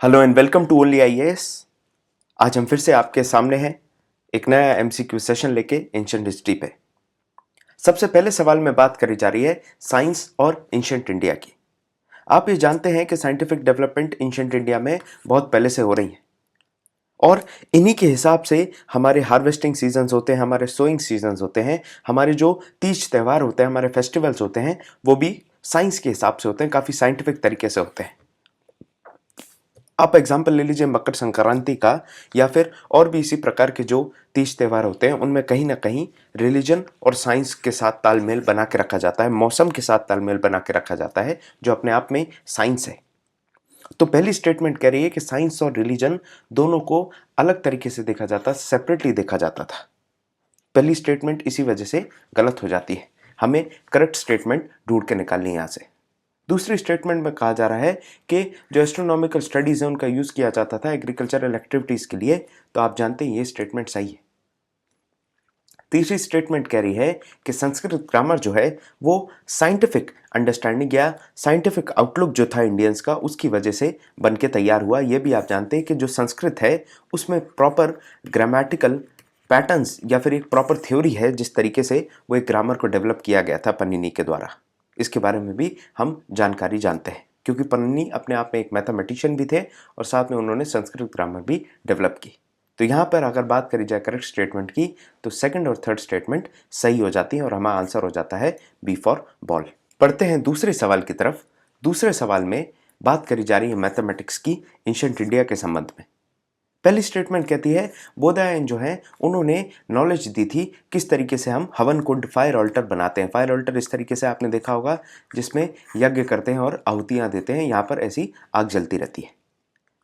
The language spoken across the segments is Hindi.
Hello and welcome to only IAS. आज हम फिर से आपके सामने हैं एक नया एमसीक्यू सेशन लेके एंशिएंट हिस्ट्री पे। सबसे पहले सवाल में बात करी जा रही है साइंस और एंशिएंट इंडिया की। आप ये जानते हैं कि साइंटिफिक डेवलपमेंट एंशिएंट इंडिया में बहुत पहले से हो रही है और इन्हीं के हिसाब से हमारे हार्वेस्टिंग सीजन्स होते हैं, हमारे सोइंग सीजन्स होते हैं, हमारे जो तीज त्यौहार होते हैं, हमारे फेस्टिवल्स होते हैं, वो भी साइंस के हिसाब से होते हैं, काफ़ी साइंटिफिक तरीके से होते हैं। आप एग्जाम्पल ले लीजिए मकर संक्रांति का, या फिर और भी इसी प्रकार के जो तीज त्यौहार होते हैं उनमें कहीं ना कहीं रिलीजन और साइंस के साथ तालमेल बना के रखा जाता है, मौसम के साथ तालमेल बना के रखा जाता है, जो अपने आप में साइंस है। तो पहली स्टेटमेंट कह रही है कि साइंस और रिलीजन दोनों को अलग तरीके से देखा जाता, सेपरेटली देखा जाता था। पहली स्टेटमेंट इसी वजह से गलत हो जाती है, हमें करेक्ट स्टेटमेंट ढूंढ के निकालनी है यहाँ से। दूसरी स्टेटमेंट में कहा जा रहा है कि जो एस्ट्रोनॉमिकल स्टडीज है उनका यूज किया जाता था एग्रीकल्चरल एक्टिविटीज के लिए, तो आप जानते हैं ये स्टेटमेंट सही है। तीसरी स्टेटमेंट कह रही है कि संस्कृत ग्रामर जो है वो साइंटिफिक अंडरस्टैंडिंग या साइंटिफिक आउटलुक जो था इंडियंस का, उसकी वजह से बन के तैयार हुआ। ये भी आप जानते हैं कि जो संस्कृत है उसमें प्रॉपर ग्रामेटिकल पैटर्न्स या फिर एक प्रॉपर थ्योरी है जिस तरीके से वो एक ग्रामर को डेवलप किया गया था पन्निनी के द्वारा। इसके बारे में भी हम जानकारी जानते हैं क्योंकि पन्निनी अपने आप में एक मैथमेटिशियन भी थे और साथ में उन्होंने संस्कृत ग्रामर भी डेवलप की। तो यहाँ पर अगर बात करी जाए करेक्ट स्टेटमेंट की तो सेकंड और थर्ड स्टेटमेंट सही हो जाती है और हमारा आंसर हो जाता है बी फॉर बॉल। पढ़ते हैं दूसरे सवाल की तरफ। दूसरे सवाल में बात करी जा रही है मैथमेटिक्स की एंशिएंट इंडिया के संबंध में। पहली स्टेटमेंट कहती है बोधायन जो है उन्होंने नॉलेज दी थी किस तरीके से हम हवन कुंड फायर ऑल्टर बनाते हैं। फायर ऑल्टर इस तरीके से आपने देखा होगा जिसमें यज्ञ करते हैं और आहुतियां देते हैं, यहाँ पर ऐसी आग जलती रहती है।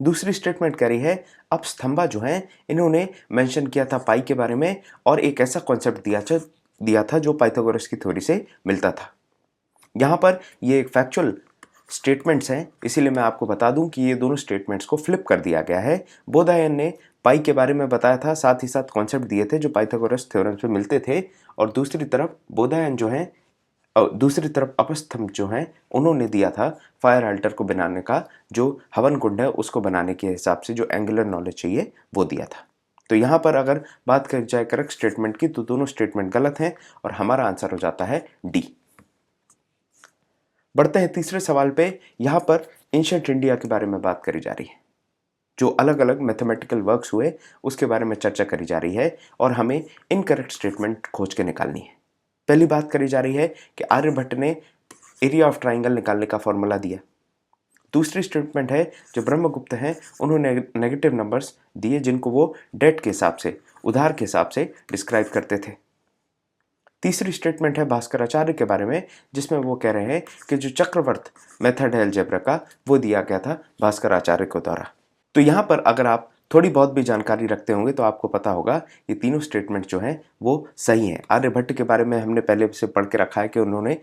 दूसरी स्टेटमेंट कह रही है अब स्तंभा जो है इन्होंने मेंशन किया था पाई के बारे में और एक ऐसा कॉन्सेप्ट दिया था जो पाइथागोरस की थ्योरी से मिलता था। यहाँ पर ये एक फैक्चुअल स्टेटमेंट्स हैं, इसीलिए मैं आपको बता दूं कि ये दोनों स्टेटमेंट्स को फ्लिप कर दिया गया है। बोधायन ने पाई के बारे में बताया था, साथ ही साथ कॉन्सेप्ट दिए थे जो पाइथागोरस थ्योरम से मिलते थे, और दूसरी तरफ बोधायन जो है दूसरी तरफ अपस्थम्भ जो है उन्होंने दिया था फायर अल्टर को बनाने का, जो हवन कुंड है उसको बनाने के हिसाब से जो एंगुलर नॉलेज चाहिए वो दिया था। तो यहाँ पर अगर बात करी जाए करेक्ट स्टेटमेंट की तो दोनों स्टेटमेंट गलत हैं और हमारा आंसर हो जाता है डी। बढ़ते हैं तीसरे सवाल पे। यहाँ पर एंशिएंट इंडिया के बारे में बात करी जा रही है, जो अलग अलग मैथमेटिकल वर्क्स हुए उसके बारे में चर्चा करी जा रही है और हमें इनकरेक्ट स्टेटमेंट खोज के निकालनी है। पहली बात करी जा रही है कि आर्यभट्ट ने एरिया ऑफ ट्राइंगल निकालने का फॉर्मूला दिया। दूसरी स्टेटमेंट है जो ब्रह्मगुप्त हैं उन्होंने नेगेटिव नंबर्स दिए जिनको वो डेट के हिसाब से, उधार के हिसाब से डिस्क्राइब करते थे। तीसरी स्टेटमेंट है भास्कराचार्य के बारे में जिसमें वो कह रहे हैं कि जो चक्रवर्त मेथड है अलजेब्रा का वो दिया गया था भास्कराचार्य को द्वारा। तो यहाँ पर अगर आप थोड़ी बहुत भी जानकारी रखते होंगे तो आपको पता होगा ये तीनों स्टेटमेंट जो हैं वो सही हैं। आर्यभट्ट के बारे में हमने पहले से पढ़ के रखा है कि उन्होंने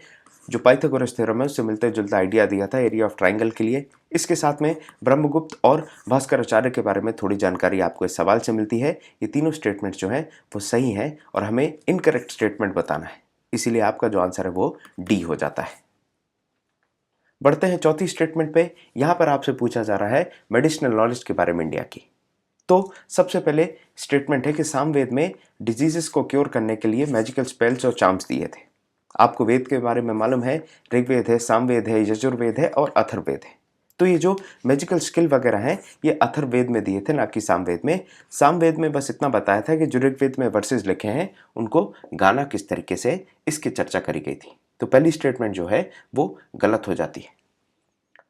जो पाइथागोरस थ्योरम है उससे मिलते जुलता आइडिया दिया था एरिया ऑफ ट्राइंगल के लिए। इसके साथ में ब्रह्मगुप्त और भास्कराचार्य के बारे में थोड़ी जानकारी आपको इस सवाल से मिलती है। ये तीनों स्टेटमेंट्स जो हैं वो सही हैं और हमें इनकरेक्ट स्टेटमेंट बताना है, इसीलिए आपका जो आंसर है वो डी हो जाता है। बढ़ते हैं चौथी स्टेटमेंट पे। यहाँ पर आपसे पूछा जा रहा है मेडिसिनल नॉलेज के बारे में इंडिया की। तो सबसे पहले स्टेटमेंट है कि सामवेद में डिजीजेस को क्योर करने के लिए मैजिकल स्पेल्स और चार्म्स दिए थे। आपको वेद के बारे में मालूम है, ऋग्वेद है, सामवेद है, यजुर्वेद है और अथर्ववेद है। तो ये जो मैजिकल स्किल वगैरह हैं ये अथर्ववेद में दिए थे, ना कि सामवेद में। सामवेद में बस इतना बताया था कि जो ऋग्वेद में वर्सेस लिखे हैं उनको गाना किस तरीके से, इसकी चर्चा करी गई थी। तो पहली स्टेटमेंट जो है वो गलत हो जाती है।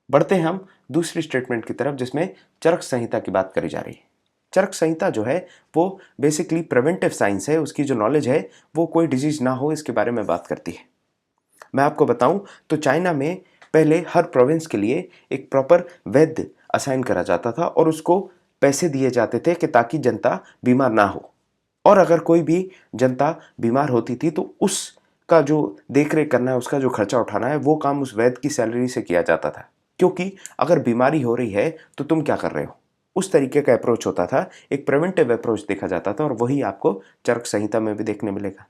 बढ़ते हैं हम दूसरी स्टेटमेंट की तरफ जिसमें चरक संहिता की बात करी जा रही है। चरक संहिता जो है वो बेसिकली प्रिवेंटिव साइंस है, उसकी जो नॉलेज है वो कोई डिजीज ना हो इसके बारे में बात करती है। मैं आपको बताऊं तो चाइना में पहले हर प्रोविंस के लिए एक प्रॉपर वैद्य असाइन करा जाता था और उसको पैसे दिए जाते थे कि ताकि जनता बीमार ना हो, और अगर कोई भी जनता बीमार होती थी तो उसका जो देख रेख करना है, उसका जो खर्चा उठाना है, वो काम उस वैद्य की सैलरी से किया जाता था। क्योंकि अगर बीमारी हो रही है तो तुम क्या कर रहे हो, उस तरीके का अप्रोच होता था, एक प्रिवेंटिव अप्रोच देखा जाता था और वही आपको चरक संहिता में भी देखने मिलेगा।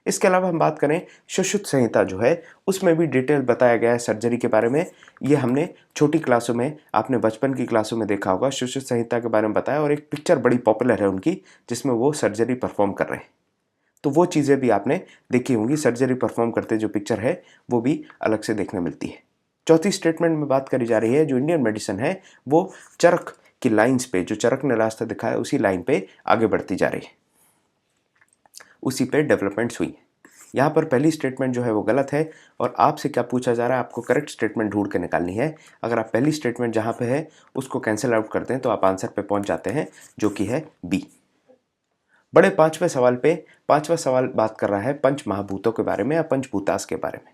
इसके अलावा हम बात करें सुश्रुत संहिता जो है, उसमें भी डिटेल बताया गया है सर्जरी के बारे में। ये हमने छोटी क्लासों में, आपने बचपन की क्लासों में देखा होगा, सुश्रुत संहिता के बारे में बताया, और एक पिक्चर बड़ी पॉपुलर है उनकी जिसमें वो सर्जरी परफॉर्म कर रहे हैं। तो वो चीज़ें भी आपने देखी होंगी, सर्जरी परफॉर्म करते जो पिक्चर है वो भी अलग से देखने मिलती है। चौथी स्टेटमेंट में बात करी जा रही है, जो इंडियन मेडिसिन है वो चरक की लाइन्स पे, जो चरक ने रास्ता दिखाया उसी लाइन पे आगे बढ़ती जा रही है, उसी पे डेवलपमेंट्स हुई है। यहाँ पर पहली स्टेटमेंट जो है वो गलत है, और आपसे क्या पूछा जा रहा है, आपको करेक्ट स्टेटमेंट ढूंढ के निकालनी है। अगर आप पहली स्टेटमेंट जहाँ पे है उसको कैंसिल आउट करते हैं तो आप आंसर पे पहुँच जाते हैं, जो कि है बी। बड़े पांचवा सवाल बात कर रहा है पंच महाभूतों के बारे में या पंचभूतास के बारे में।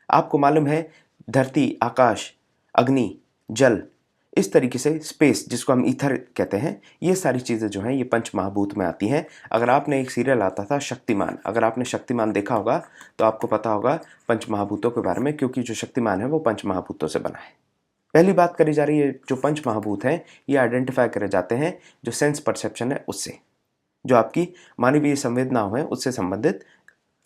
आपको मालूम है धरती, आकाश, अग्नि, जल, इस तरीके से स्पेस, जिसको हम ईथर कहते हैं, ये सारी चीज़ें जो हैं ये पंच महाभूत में आती हैं। अगर आपने एक सीरियल आता था शक्तिमान, अगर आपने शक्तिमान देखा होगा तो आपको पता होगा पंच महाभूतों के बारे में, क्योंकि जो शक्तिमान है वो पंच महाभूतों से बना है। पहली बात करी जा रही है, जो पंच महाभूत हैं ये आइडेंटिफाई करे जाते हैं जो सेंस परसेप्शन है उससे, जो आपकी मानवीय संवेदनाओं हैं उससे संबंधित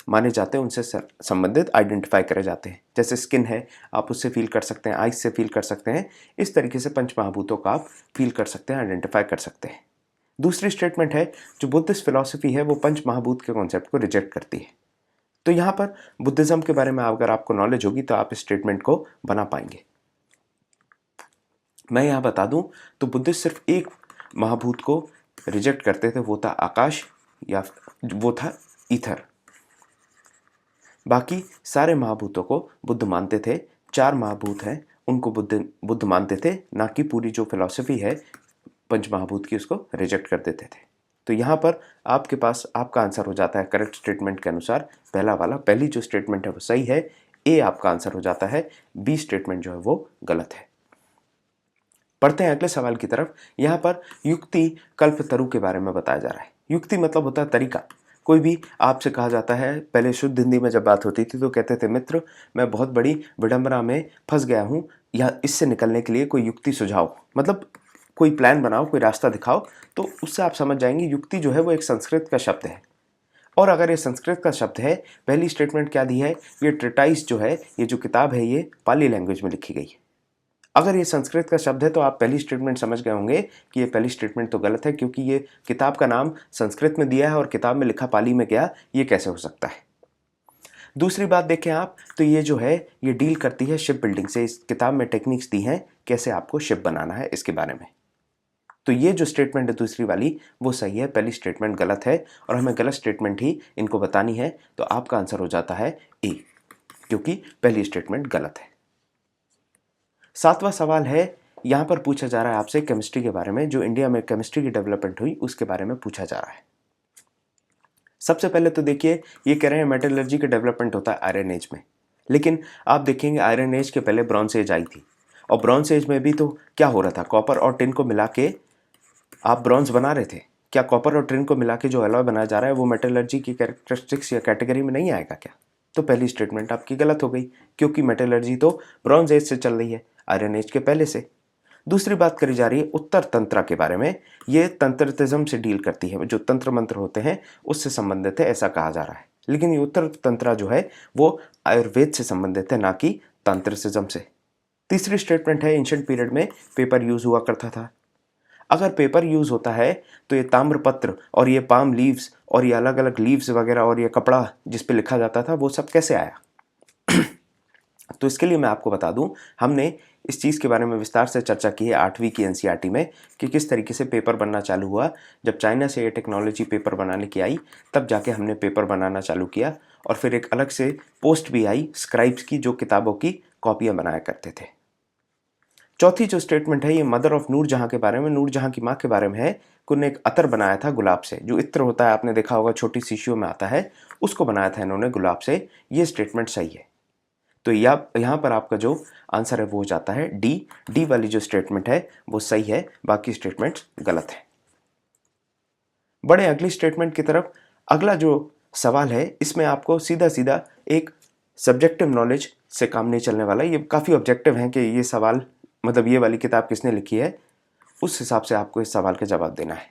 माने जाते हैं, उनसे संबंधित आइडेंटिफाई करे जाते हैं। जैसे स्किन है, आप उससे फील कर सकते हैं, आइज से फील कर सकते हैं। इस तरीके से पंच महाभूतों का आप फील कर सकते हैं, आइडेंटिफाई कर सकते हैं। दूसरी स्टेटमेंट है, जो बुद्धिस्ट फिलॉसफी है वो पंच महाभूत के कॉन्सेप्ट को रिजेक्ट करती है। तो यहाँ पर बुद्धिज्म के बारे में अगर आपको नॉलेज होगी तो आप इस स्टेटमेंट को बना पाएंगे। मैं यहाँ बता दूं तो बुद्धिस्ट सिर्फ एक महाभूत को रिजेक्ट करते थे, वो था आकाश, या वो था ईथर। बाकी सारे महाभूतों को बुद्ध मानते थे। 4 महाभूत हैं उनको बुद्ध मानते थे, ना कि पूरी जो फिलॉसफी है पंच महाभूत की उसको रिजेक्ट कर देते थे। तो यहाँ पर आपके पास आपका आंसर हो जाता है करेक्ट स्टेटमेंट के अनुसार पहला वाला, पहली जो स्टेटमेंट है वो सही है, ए आपका आंसर हो जाता है, बी स्टेटमेंट जो है वो गलत है। पढ़ते हैं अगले सवाल की तरफ। यहाँ पर युक्ति कल्पतरु के बारे में बताया जा रहा है। युक्ति मतलब होता है तरीका। कोई भी आपसे कहा जाता है, पहले शुद्ध हिंदी में जब बात होती थी तो कहते थे, मित्र मैं बहुत बड़ी विडंबना में फंस गया हूँ, या इससे निकलने के लिए कोई युक्ति सुझाओ, मतलब कोई प्लान बनाओ, कोई रास्ता दिखाओ। तो उससे आप समझ जाएंगे युक्ति जो है वो एक संस्कृत का शब्द है। और अगर ये संस्कृत का शब्द है, पहली स्टेटमेंट क्या दी है, ये ट्रिटाइस जो है, ये जो किताब है ये पाली लैंग्वेज में लिखी गई है। अगर ये संस्कृत का शब्द है तो आप पहली स्टेटमेंट समझ गए होंगे कि ये पहली स्टेटमेंट तो गलत है, क्योंकि ये किताब का नाम संस्कृत में दिया है और किताब में लिखा पाली में गया, ये कैसे हो सकता है। दूसरी बात देखें आप तो ये जो है ये डील करती है शिप बिल्डिंग से। इस किताब में टेक्निक्स दी हैं कैसे आपको शिप बनाना है इसके बारे में। तो ये जो स्टेटमेंट है दूसरी वाली वो सही है, पहली स्टेटमेंट गलत है, और हमें गलत स्टेटमेंट ही इनको बतानी है। तो आपका आंसर हो जाता है ए, क्योंकि पहली स्टेटमेंट गलत है। 7वां सवाल है, यहां पर पूछा जा रहा है आपसे केमिस्ट्री के बारे में, जो इंडिया में केमिस्ट्री की डेवलपमेंट हुई उसके बारे में पूछा जा रहा है। सबसे पहले तो देखिए ये कह रहे हैं मेटलर्जी का डेवलपमेंट होता है आयरन एज में, लेकिन आप देखेंगे आयरन एज के पहले ब्रॉन्ज एज आई थी, और ब्रॉन्ज एज में भी तो क्या हो रहा था, कॉपर और टिन को मिला के आप ब्रॉन्ज बना रहे थे। क्या कॉपर और टिन को मिला के जो एलॉय बनाया जा रहा है वो मेटलर्जी की कैरेक्टरिस्टिक्स या कैटेगरी में नहीं आएगा क्या? तो पहली स्टेटमेंट आपकी गलत हो गई, क्योंकि मेटलर्जी तो ब्रॉन्ज एज से चल रही है, आयरन एज के पहले से। दूसरी बात करी जा रही है उत्तर तंत्रा के बारे में। ये तंत्रिज्म से डील करती है, जो तंत्र मंत्र होते हैं उससे संबंधित है ऐसा कहा जा रहा है। लेकिन ये उत्तर तंत्रा जो है वो आयुर्वेद से संबंधित है, ना कि तंत्रिज्म से। तीसरी स्टेटमेंट है एंशिएंट पीरियड में पेपर यूज हुआ करता था। अगर पेपर यूज होता है तो ये ताम्रपत्र और ये पाम लीव्स और ये अलग अलग लीव्स वगैरह और ये कपड़ा जिस पे लिखा जाता था वो सब कैसे आया? तो इसके लिए मैं आपको बता दूं, हमने इस चीज़ के बारे में विस्तार से चर्चा की है 8वीं की एनसीईआरटी में, कि किस तरीके से पेपर बनना चालू हुआ। जब चाइना से ये टेक्नोलॉजी पेपर बनाने की आई तब जाके हमने पेपर बनाना चालू किया, और फिर एक अलग से पोस्ट भी आई स्क्राइब्स की, जो किताबों की कॉपियाँ बनाया करते थे। चौथी जो स्टेटमेंट है ये मदर ऑफ नूरजहां के बारे में, नूरजहां की माँ के बारे में है। उन्होंने एक अतर बनाया था गुलाब से, जो इत्र होता है आपने देखा होगा छोटी शीशियों में आता है, उसको बनाया था इन्होंने गुलाब से। ये स्टेटमेंट सही है। तो यहाँ पर आपका जो आंसर है वो हो जाता है डी वाली जो स्टेटमेंट है वो सही है, बाकी स्टेटमेंट्स गलत है। बड़े अगली स्टेटमेंट की तरफ। अगला जो सवाल है इसमें आपको सीधा सीधा एक सब्जेक्टिव नॉलेज से काम नहीं चलने वाला। ये काफ़ी ऑब्जेक्टिव है कि ये सवाल मतलब ये वाली किताब किसने लिखी है, उस हिसाब से आपको इस सवाल का जवाब देना है।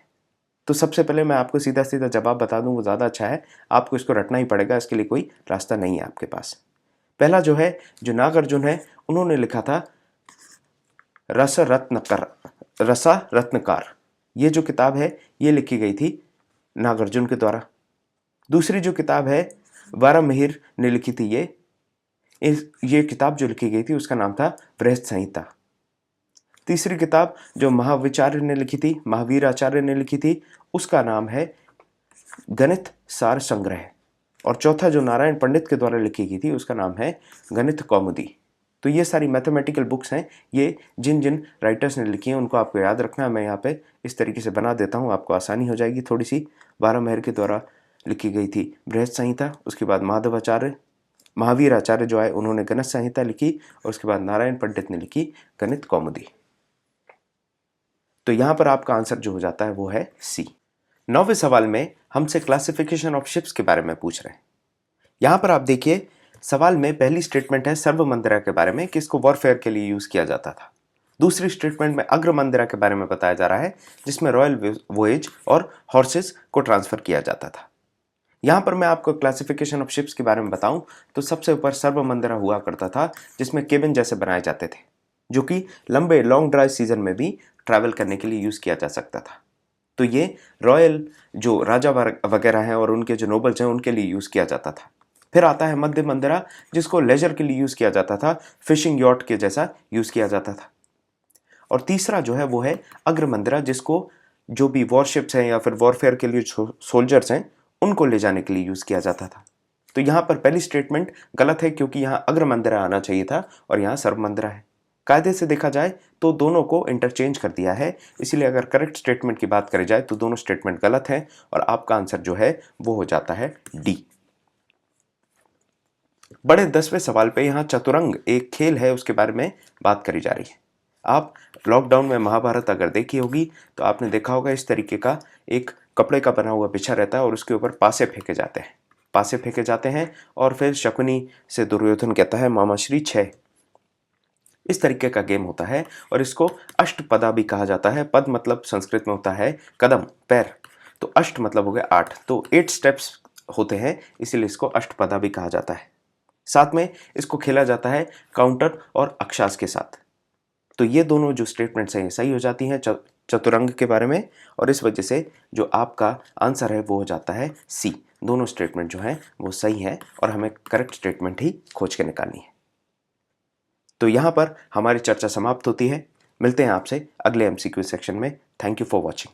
तो सबसे पहले मैं आपको सीधा सीधा जवाब बता दूं, वो ज़्यादा अच्छा है, आपको इसको रटना ही पड़ेगा, इसके लिए कोई रास्ता नहीं है आपके पास। पहला जो है, जो नागार्जुन है, उन्होंने लिखा था रसा रत्नकार। ये जो किताब है ये लिखी गई थी नागार्जुन के द्वारा। दूसरी जो किताब है वारामिहिर ने लिखी थी, ये किताब जो लिखी गई थी उसका नाम था बृहत संहिता। तीसरी किताब जो महावीराचार्य ने लिखी थी उसका नाम है गणित सार संग्रह। और चौथा जो नारायण पंडित के द्वारा लिखी गई थी उसका नाम है गणित कौमुदी। तो ये सारी मैथमेटिकल बुक्स हैं, ये जिन जिन राइटर्स ने लिखी हैं उनको आपको याद रखना है। मैं यहाँ पे इस तरीके से बना देता हूँ, आपको आसानी हो जाएगी थोड़ी सी। वारामिहिर के द्वारा लिखी गई थी बृहत संहिता, उसके बाद महावीर आचार्य जो आए उन्होंने गणित संहिता लिखी, और उसके बाद नारायण पंडित ने लिखी गणित कौमुदी। तो यहाँ पर आपका आंसर जो हो जाता है वो है सी। 9वें सवाल में हमसे क्लासिफिकेशन ऑफ शिप्स के बारे में पूछ रहे हैं। यहाँ पर आप देखिए, सवाल में पहली स्टेटमेंट है सर्व मंदिरा के बारे में कि इसको वॉरफेयर के लिए यूज किया जाता था। दूसरी स्टेटमेंट में अग्र मंदिरा के बारे में बताया जा रहा है जिसमें रॉयल वोएज और हॉर्सेस को ट्रांसफर किया जाता था। यहाँ पर मैं आपको क्लासिफिकेशन ऑफ शिप्स के बारे में बताऊं तो सबसे ऊपर सर्व मंदिरा हुआ करता था जिसमें केबिन जैसे बनाए जाते थे, जो कि लंबे लॉन्ग ड्राई सीजन में भी ट्रैवल करने के लिए यूज किया जा सकता था। तो ये रॉयल जो राजा वगैरह हैं और उनके जो नोबल्स हैं उनके लिए यूज किया जाता था। फिर आता है मध्य मंदिरा जिसको लेजर के लिए यूज किया जाता था, फिशिंग यॉट के जैसा यूज किया जाता था। और तीसरा जो है वो है अग्र मंदिरा, जिसको जो भी वॉरशिप्स हैं या फिर वॉरफेयर के लिए सोल्जर्स हैं उनको ले जाने के लिए यूज किया जाता था। तो यहाँ पर पहली स्टेटमेंट गलत है क्योंकि यहाँ अग्र मंदिरा आना चाहिए था और यहाँ सर्व मंदिरा है। कायदे से देखा जाए तो दोनों को इंटरचेंज कर दिया है, इसीलिए अगर करेक्ट स्टेटमेंट की बात करी जाए तो दोनों स्टेटमेंट गलत है और आपका आंसर जो है वो हो जाता है डी। बड़े 10वें सवाल पे यहाँ चतुरंग एक खेल है उसके बारे में बात करी जा रही है। आप लॉकडाउन में महाभारत अगर देखी होगी तो आपने देखा होगा इस तरीके का एक कपड़े का बना हुआ बिछा रहता है और उसके ऊपर पासे फेंके जाते हैं और फिर शकुनी से दुर्योधन कहता है मामा श्री 6। इस तरीके का गेम होता है और इसको अष्टपदा भी कहा जाता है। पद मतलब संस्कृत में होता है कदम, पैर, तो अष्ट मतलब हो गया 8, तो 8 स्टेप्स होते हैं, इसीलिए इसको अष्टपदा भी कहा जाता है। साथ में इसको खेला जाता है काउंटर और अक्षांश के साथ। तो ये दोनों जो स्टेटमेंट्स हैं सही हो जाती हैं चतुरंग के बारे में, और इस वजह से जो आपका आंसर है वो हो जाता है सी। दोनों स्टेटमेंट जो हैं वो सही हैं और हमें करेक्ट स्टेटमेंट ही खोज के निकालनी है। तो यहाँ पर हमारी चर्चा समाप्त होती है। मिलते हैं आपसे अगले MCQ सेक्शन में। Thank you for watching.